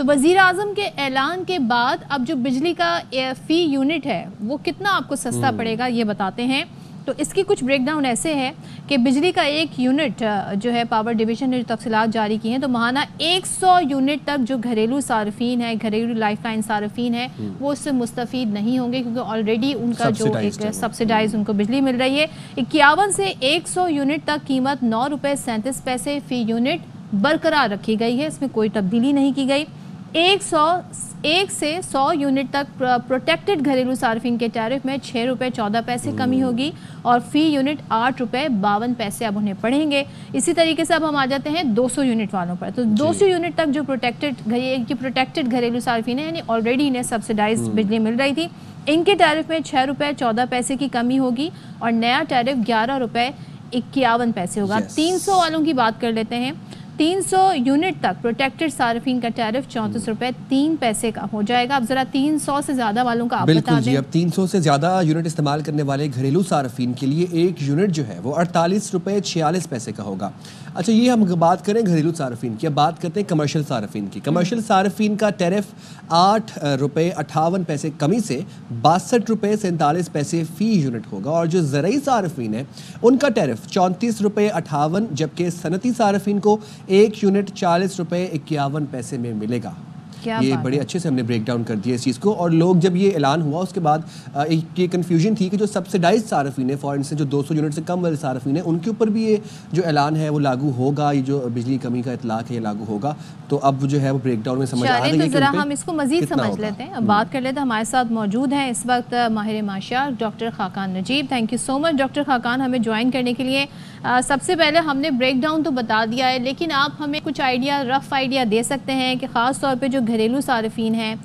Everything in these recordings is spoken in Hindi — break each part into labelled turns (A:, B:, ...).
A: तो वज़ीर आज़म के ऐलान के बाद अब जो बिजली का फ़ी यूनिट है वो कितना आपको सस्ता पड़ेगा ये बताते हैं। तो इसकी कुछ ब्रेकडाउन ऐसे है कि बिजली का एक यूनिट जो है पावर डिवीज़न ने जो तफसीलात जारी की हैं तो माहाना 100 यूनिट तक जो घरेलू सार्फिन है, घरेलू लाइफलाइन सार्फिन है, वो उससे मुस्तफ़ीद नहीं होंगे क्योंकि ऑलरेडी उनका जो एक सब्सिडाइज उनको बिजली मिल रही है। 51 से 100 यूनिट तक कीमत 9 रुपये 37 पैसे फ़ी यूनिट बरकरार रखी गई है, इसमें कोई तब्दीली नहीं की गई। 1 से 100 यूनिट तक प्रोटेक्टेड घरेलू सार्फिन के टैरिफ में 6 रुपये 14 पैसे कमी होगी और फ़ी यूनिट 8 रुपये 52 पैसे अब उन्हें पड़ेंगे। इसी तरीके से अब हम आ जाते हैं 200 यूनिट वालों पर। तो 200 यूनिट तक जो प्रोटेक्टेड घरेलू सार्फिन है यानी ऑलरेडी इन्हें सब्सिडाइज बिजली मिल रही थी, इनके टैरिफ में 6 रुपये 14 पैसे की कमी होगी और नया टैरिफ 11 रुपये 51 पैसे होगा। 300 वालों की बात कर लेते हैं। 300 यूनिट तक प्रोटेक्टेड सार्फिन का टैरिफ 34 रुपये 3 पैसे का हो जाएगा। अब जरा 300 से ज्यादा वालों का आप बता दें।
B: अब 300 से ज्यादा यूनिट इस्तेमाल करने वाले घरेलू सार्फिन के लिए एक यूनिट जो है वो 48 रुपये 46 पैसे का होगा। अच्छा, ये हम बात करें घरेलू सार्फिन की। अब बात करते हैं कमर्शियल सार्फिन की। कमर्शियल सार्फिन का टैरिफ 8 रुपये 58 पैसे कमी से 62 रुपये 47 पैसे फ़ी यूनिट होगा और जो ज़रई सार्फिन है उनका टैरिफ 34 रुपये 58, जबकि सनती सार्फिन को एक यूनिट 40 रुपये 51 पैसे में मिलेगा। ये बड़े अच्छे से हमने ब्रेक डाउन कर दिया इस चीज़ को। और लोग जब ये ऐलान हुआ उसके बाद एक ये कन्फ्यूजन थी कि जो सब्सिडाइज सार्फिन है, फॉर इंस्टेंस जो 200 यूनिट से कम वाले सार्फिन है, उनके ऊपर भी ये जो ऐलान है वो लागू होगा, ये जो बिजली कमी का इतलाक है ये लागू होगा। तो अब जो है वो ब्रेक डाउन में समझ आ रही है।
A: तो ज़रा हम इसको मज़ीद समझ लेते हैं, अब बात कर लेते हैं। हमारे साथ मौजूद हैं इस वक्त माहिर माशियात doctor Khaqan Najeeb. Thank you so much doctor Khaqan हमें ज्वाइन करने के लिए। सबसे पहले हमने ब्रेक डाउन तो बता दिया है, लेकिन आप हमें कुछ आइडिया, रफ आइडिया दे सकते हैं कि ख़ास तौर पे जो घरेलू सार्फिन हैं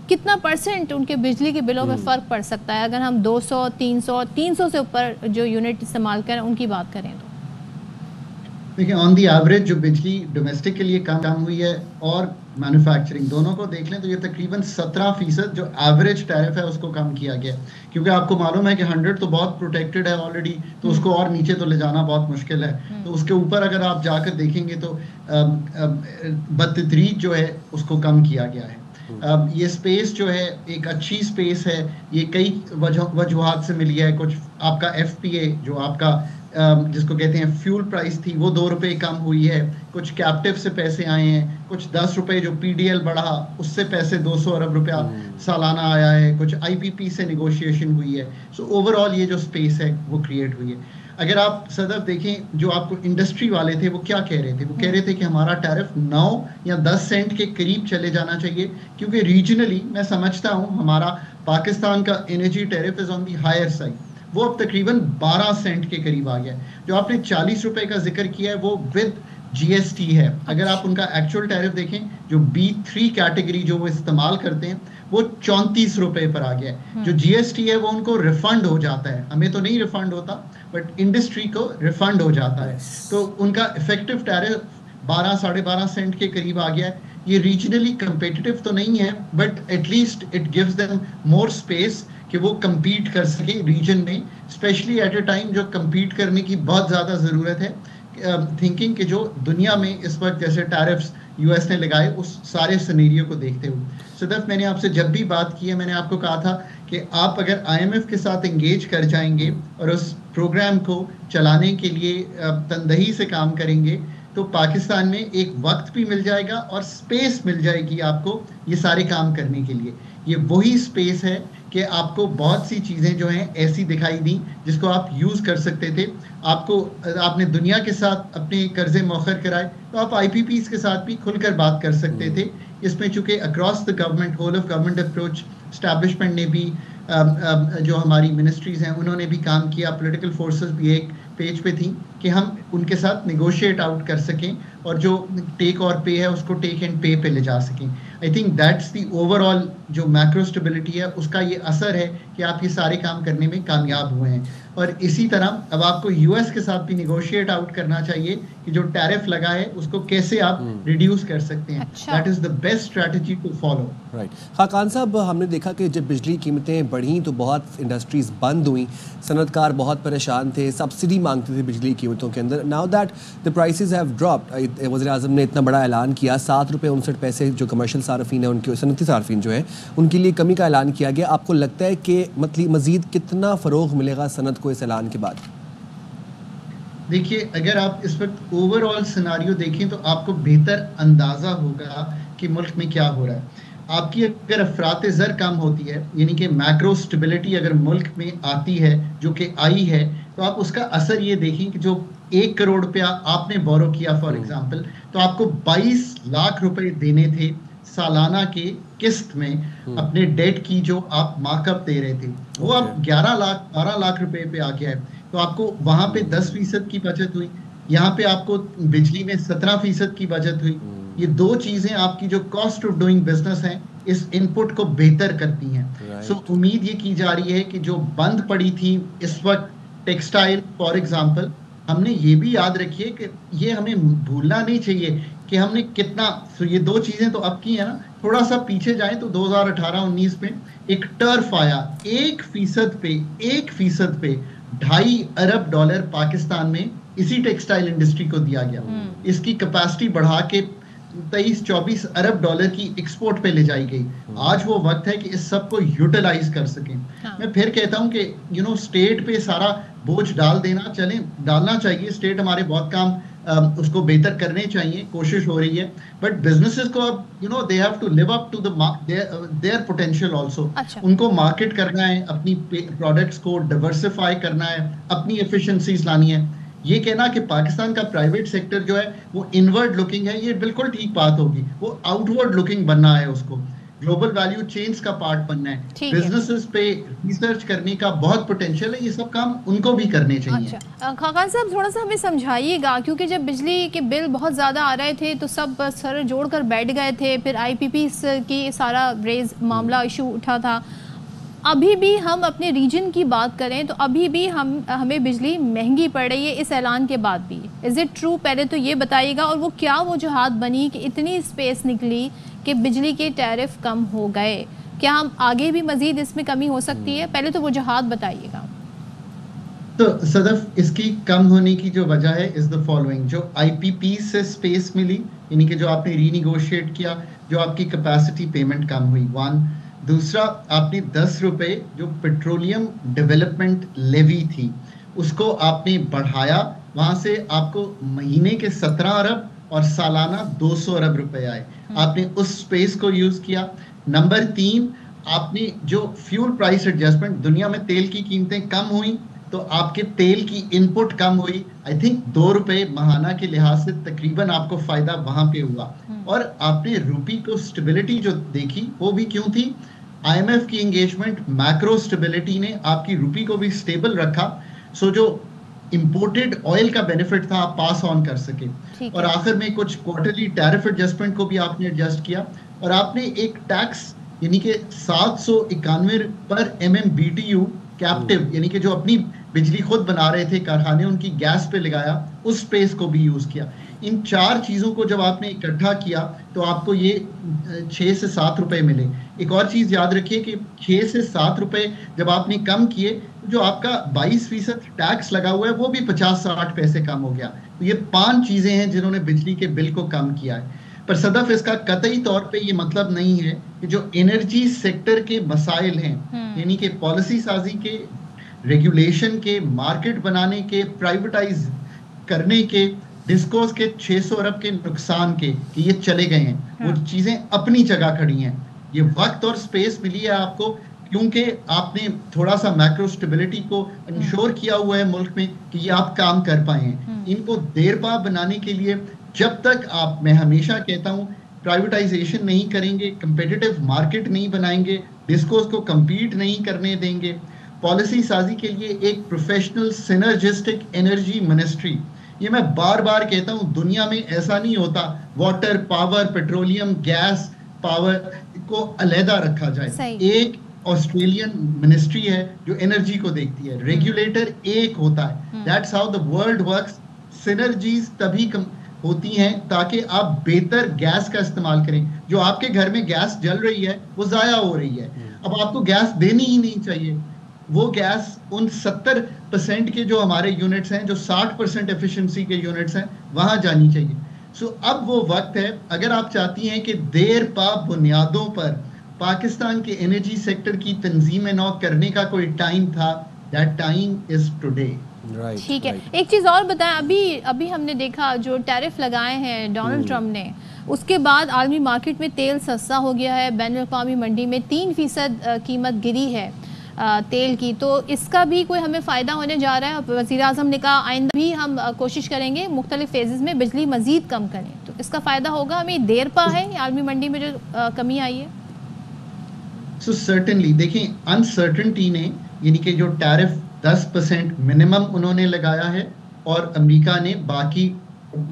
A: कितना % उनके बिजली के बिलों में फ़र्क पड़ सकता है अगर हम 200, 300 से ऊपर जो यूनिट इस्तेमाल करें उनकी बात करें तो?
C: देखिए, ऑन दी एवरेज जो बिजली डोमेस्टिक के लिए कम हुई है और मैन्युफैक्चरिंग दोनों को देख लें तो ये तकरीबन 17% जो एवरेज टैरिफ है उसको कम किया गया, क्योंकि आपको मालूम है कि 100 तो बहुत प्रोटेक्टेड है ऑलरेडी, तो उसको और नीचे तो ले जाना बहुत मुश्किल है। तो उसके ऊपर अगर आप जाकर देखेंगे तो बतदरीज जो है उसको कम किया गया है। ये स्पेस जो है एक अच्छी स्पेस है, ये कई वजूहात से मिली है। कुछ आपका FPA जो आपका जिसको कहते हैं फ्यूल प्राइस थी वो 2 रुपये कम हुई है, कुछ कैप्टिव से पैसे आए हैं, कुछ 10 रुपये जो PDL बढ़ा उससे पैसे 200 अरब रुपया सालाना आया है, कुछ IPP से नेगोशिएशन हुई है। सो ओवरऑल ये जो स्पेस है वो क्रिएट हुई है। अगर आप सदर देखें जो आपको इंडस्ट्री वाले थे वो क्या कह रहे थे, वो कह रहे थे कि हमारा टैरिफ 9 या 10 सेंट के करीब चले जाना चाहिए, क्योंकि रीजनली मैं समझता हूँ हमारा पाकिस्तान का energy tariff is on the higher side, वो अब तकरीबन 12 सेंट के करीब आ गया है। जो आपने 40 रुपए का जिक्र किया है वो विद GST है। अगर आप उनका एक्चुअल टैरिफ देखें जो B3 कैटेगरी जो वो इस्तेमाल करते हैं वो 34 रुपए पर आ गया है। जो GST है वो उनको रिफंड हो जाता है, हमें तो नहीं रिफंड होता बट इंडस्ट्री को रिफंड हो जाता है। तो उनका इफेक्टिव टैरिफ 12 साढ़े 12 सेंट के करीब आ गया है। ये रीजनली कंपेटिटिव तो नहीं है but at least it gives them more space कि वो compete कर सके रीजन में, स्पेशली एट अ टाइम जो compete करने की बहुत ज़्यादा ज़रूरत है, थिंकिंग कि जो दुनिया में इस वक्त जैसे टैरिफ्स US ने लगाए उस सारे सिनेरियो को देखते हुए। सदफ, मैंने आपसे जब भी बात की है मैंने आपको कहा था कि आप अगर IMF के साथ इंगेज कर जाएंगे और उस प्रोग्राम को चलाने के लिए तनदही से काम करेंगे तो पाकिस्तान में एक वक्त भी मिल जाएगा और स्पेस मिल जाएगी आपको ये सारे काम करने के लिए। ये वही स्पेस है कि आपको बहुत सी चीज़ें जो हैं ऐसी दिखाई दी जिसको आप यूज़ कर सकते थे। आपने दुनिया के साथ अपने कर्जे मौखर कराए तो आप IPPs के साथ भी खुलकर बात कर सकते थे। इसमें चूँकि across the government whole of government approach establishment ने भी जो हमारी मिनिस्ट्रीज़ हैं उन्होंने भी काम किया, पॉलिटिकल फोर्सेस भी एक पेज पे थी कि हम उनके साथ नेगोशिएट आउट कर सकें और जो टेक और पे है उसको टेक एंड पे पे ले जा सकें। I think that's the overall जो मैक्रो स्टेबिलिटी है उसका ये असर है कि आप ये सारे काम करने में कामयाब हुए हैं। और इसी तरह अब आपको US के साथ भी नेगोशिएट आउट करना चाहिए कि जो टैरिफ लगा है उसको कैसे आप रिड्यूस कर सकते हैं। That is the best strategy to follow.
B: Right. Khaqan साहब, हमने देखा कि जब बिजली कीमतें बढ़ी तो बहुत इंडस्ट्रीज़ बंद हुई, सनतकार बहुत परेशान थे, सब्सिडी मांगते थे बिजली की कीमतों के अंदर। Now that the prices have dropped, वज़ीर आज़म ने इतना बड़ा ऐलान किया, 7 रुपये 59 पैसे जो कमर्शियल सार्फिन है उनके, सनती सार्फिन जो है उनके लिए कमी का ऐलान किया गया। आपको लगता है कि मतलब मज़ीद कितना फ़रोग़ मिलेगा सनत को इस ऐलान के बाद?
C: देखिए, अगर आप इस वक्त ओवरऑल सिनारियो देखें तो आपको बेहतर अंदाज़ा होगा कि मुल्क में क्या हो रहा है। आपकी अगर अफरात ज़र कम होती है, यानी कि मैक्रो स्टेबिलिटी अगर मुल्क में आती है, जो कि आई है, तो आप उसका असर ये देखें कि जो 1 करोड़ रुपया आपने बोरो किया फॉर एग्जांपल, तो आपको 22 लाख रुपए देने थे सालाना के किस्त में अपने डेट की जो आप मार्कअप दे रहे थे, वो अब 11 लाख 12 लाख रुपए पे आ गया है। तो आपको वहां पे 10% की बचत हुई, यहाँ पे आपको बिजली में 17% की बचत हुई। ये दो चीजें आपकी जो कॉस्ट ऑफ डूइंग बिजनेस है इस इनपुट को बेहतर करती हैं। सो उम्मीद ये की जा रही है कि जो बंद पड़ी थी इस वक्त टेक्सटाइल फॉर एग्जांपल, हमने ये भी याद रखिए कि ये हमें भूलना नहीं चाहिए कि हमने कितना, तो ये दो चीजें तो अब की है ना, थोड़ा सा पीछे जाए तो 2018-19 में एक टर्फ आया, 1% पे 2.5 अरब डॉलर पाकिस्तान में इसी टेक्सटाइल इंडस्ट्री को दिया गया। इसकी कैपेसिटी बढ़ा के 23-24 अरब डॉलर की एक्सपोर्ट पे ले जाई गई। आज वो वक्त है कि इस सब को यूटिलाइज कर सकें। मैं फिर कहता हूं कि स्टेट पे सारा बोझ डालना चाहिए। स्टेट हमारे बहुत काम उसको बेहतर करने चाहिए, कोशिश हो रही है, बट बिजनेसेस को अब they have to live up to their potential also. उनको मार्केट करना है, अपनी प्रोडक्ट्स को डाइवर्सिफाई करना है, अपनी एफिशिएंसीज लानी है। ये कहना कि पाकिस्तान का प्राइवेट सेक्टर जो है वो इनवर्ड लुकिंग है, ये बिल्कुल ठीक बात होगी। वो आउटवर्ड लुकिंग बनना है, उसको ग्लोबल वैल्यू चेन्स का पार्ट बनना है। बिजनेसेस पे रिसर्च करने का बहुत पोटेंशियल है, ये सब काम उनको भी करने चाहिए।
A: अच्छा खान साहब, थोड़ा सा हमें समझाइएगा, क्योंकि जब बिजली के बिल बहुत ज़्यादा आ रहे थे तो सब सर जोड़कर बैठ गए थे, फिर IPPs की सारा रेज मामला इशू उठा था। अभी भी हम अपने रीजन की बात करें तो अभी भी हमें बिजली महंगी पड़ रही है इस ऐलान के बाद भी। Is it true? पहले तो ये बताइएगा, और वो क्या वजूहात बनी कि इतनी स्पेस निकली कि बिजली के टैरिफ कम हो गए? क्या हम आगे भी मजीद इसमें कमी हो सकती है? पहले तो वजूहात बताइएगा।
C: तो सदफ, इसकी कम होने की जो वजह है इज द फॉलोइंग। जो IPP से स्पेस मिली, यानी कि जो आपने रीनिगोशिएट किया, जो आपकी कैपेसिटी पेमेंट कम हुई, 1। दूसरा, आपने 10 रुपए जो पेट्रोलियम डेवलपमेंट लेवी थी उसको आपने बढ़ाया, वहां से आपको महीने के 17 अरब और सालाना 200 अरब रुपए आए। आपने उस स्पेस को यूज किया। नंबर 3, आपने जो फ्यूल प्राइस एडजस्टमेंट, दुनिया में तेल की कीमतें कम हुई तो आपके तेल की इनपुट कम हुई। आई थिंक 2 रुपए माहाना के लिहाज से तकरीबन आपको फायदा वहां पे हुआ। और आपने रूपी को स्टेबिलिटी जो देखी वो भी क्यों थी? IMF की एंगेजमेंट, मैक्रो स्टेबिलिटी ने आपकी रूपी को भी स्टेबल रखा। सो जो इंपोर्टेड ऑयल का बेनिफिट था आप पास ऑन कर सके। और आखिर में कुछ क्वार्टरली टैरिफ एडजस्टमेंट को भी आपने एडजस्ट किया, और आपने एक टैक्स यानी कि 791 पर MMBTU कैप्टिव, यानी कि जो अपनी बिजली खुद बना रहे थे कारखाने, उनकी गैस पे लगाया, उस स्पेस को भी यूज किया। इन 4 चीजों को जब आपने इकट्ठा किया तो आपको ये 6 से 7 रुपए मिले। एक और चीज याद रखिए कि 6 से 7 रुपए जब आपने कम किए, जो आपका 22% टैक्स लगा हुआ है वो भी 50-60 पैसे कम हो गया। तो ये 5 चीजें हैं जिन्होंने बिजली के बिल को कम किया है। पर सदफ, इसका कतई तौर पे ये मतलब नहीं है कि जो एनर्जी सेक्टर के मसाइल हैं, यानी कि पॉलिसी साजी के, रेगुलेशन के, मार्केट बनाने के, प्राइवेटाइज करने के, डिस्कोस के 600 अरब के नुकसान के, कि ये चले गए हैं, वो चीजें अपनी जगह खड़ी हैं। ये वक्त और स्पेस मिली है आपको क्योंकि आपने थोड़ा सा मैक्रो स्टेबिलिटी को इंश्योर किया हुआ है मुल्क में कि ये आप काम कर पाए हैं। इनको देरपा बनाने के लिए जब तक आप, मैं हमेशा कहता हूं, प्राइवेटाइजेशन नहीं करेंगे, कंपेटिटिव मार्केट नहीं बनाएंगे, डिस्कोस को compete नहीं करने देंगे, पॉलिसी साजी के लिए एक प्रोफेशनल सिनर्जिस्टिक एनर्जी मिनिस्ट्री, ये मैं बार बार कहता हूं, दुनिया में ऐसा नहीं होता water, power, petroleum, gas, power को अलहदा रखा जाए। एक ऑस्ट्रेलियन मिनिस्ट्री है जो एनर्जी को देखती है, रेगुलेटर एक होता है। That's how the world works. Synergies तभी होती हैं ताकि आप बेहतर गैस का इस्तेमाल करें। जो आपके घर में गैस जल रही है वो जाया हो रही है, अब आपको गैस देनी ही नहीं चाहिए। वो गैस उन 70% के जो हमारे यूनिट्स हैं, जो 60% एफिशिएंसी के यूनिट्स हैं, वहां जानी चाहिए। सो अब वो वक्त है, अगर आप चाहती हैं कि देर पा बुनियादों पर पाकिस्तान के एनर्जी सेक्टर की तंजीम नौ करने का कोई टाइम था, दैट टाइम इज टुडे।
A: ठीक है, एक चीज़ और बताएं, अभी हमने देखा जो टैरिफ लगाए हैं डोनाल्ड ट्रम्प ने, उसके बाद आलमी मार्केट में तेल सस्ता हो गया है, बैनुल-अक़वामी मंडी में 3% कीमत गिरी है तेल की, तो इसका भी कोई हमें फ़ायदा होने जा रहा है? वज़ीर आज़म ने कहा आइंदा भी हम कोशिश करेंगे मुख्तलिफ फेजेज़ में बिजली मज़ीद कम करें, तो इसका फ़ायदा होगा हमें? देर पा है आलमी मंडी में जो कमी आई है?
C: सो सर्टेनली देखिए, अनसर्टनटी ने, यानी कि जो टैरिफ 10% मिनिमम उन्होंने लगाया है, और अमेरिका ने बाकी,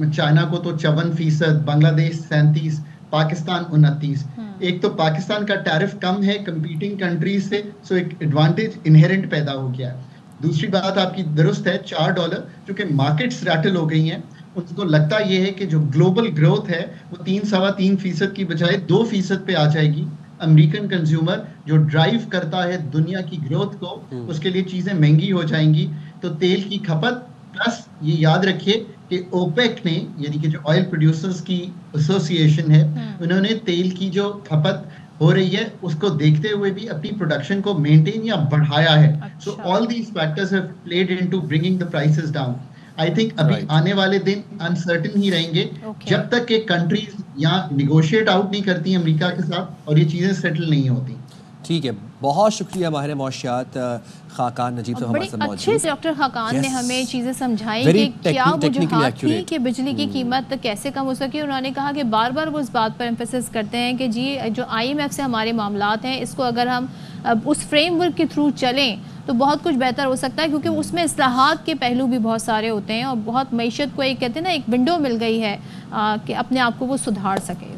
C: चाइना को तो 54%, बांग्लादेश 37%, पाकिस्तान 29%। एक तो पाकिस्तान का टैरिफ कम है कंपीटिंग कंट्रीज से, सो एक एडवांटेज इनहेरेंट पैदा हो गया है। दूसरी बात आपकी दुरुस्त है, $4 जो कि मार्केट्स रैटल हो गई हैं, उनको लगता ये है कि जो ग्लोबल ग्रोथ है वो 3-3.25% की बजाय 2% पे आ जाएगी। अमेरिकन कंज्यूमर जो ड्राइव करता है दुनिया की ग्रोथ को, उसके लिए चीजें महंगी हो जाएंगी। तो तेल की खपत, प्लस ये याद रखिए कि ओपेक ने, यानी कि जो ऑयल प्रोड्यूसर्स की एसोसिएशन है, उन्होंने तेल की जो खपत हो रही है उसको देखते हुए भी अपनी प्रोडक्शन को मेंटेन या बढ़ाया है। So all these factors have played into bringing the prices down. I think अभी आने वाले दिन अनसर्टेन ही रहेंगे जब तक कि कंट्रीज यहाँ निगोशिएट आउट नहीं करती अमेरिका के साथ और ये चीजें सेटल नहीं होती।
B: ठीक है, बहुत शुक्रिया माहिर मौशियात खाकान नजीब साहब हमारे साथ मौजूद।
A: अच्छे से डॉक्टर खाकान ने हमें चीज़ें समझाई कि क्या वजूहात थी कि बिजली की कीमत कैसे कम हो सके। उन्होंने कहा कि बार बार वो इस बात पर एम्फेसिस करते हैं कि जी जो IMF से हमारे मामलात हैं, इसको अगर हम उस फ्रेमवर्क के थ्रू चलें तो बहुत कुछ बेहतर हो सकता है, क्योंकि उसमें इस्लाहात के पहलू भी बहुत सारे होते हैं और बहुत मईशत को एक कहते हैं ना, एक विंडो मिल गई है कि अपने आप को वो सुधार सके।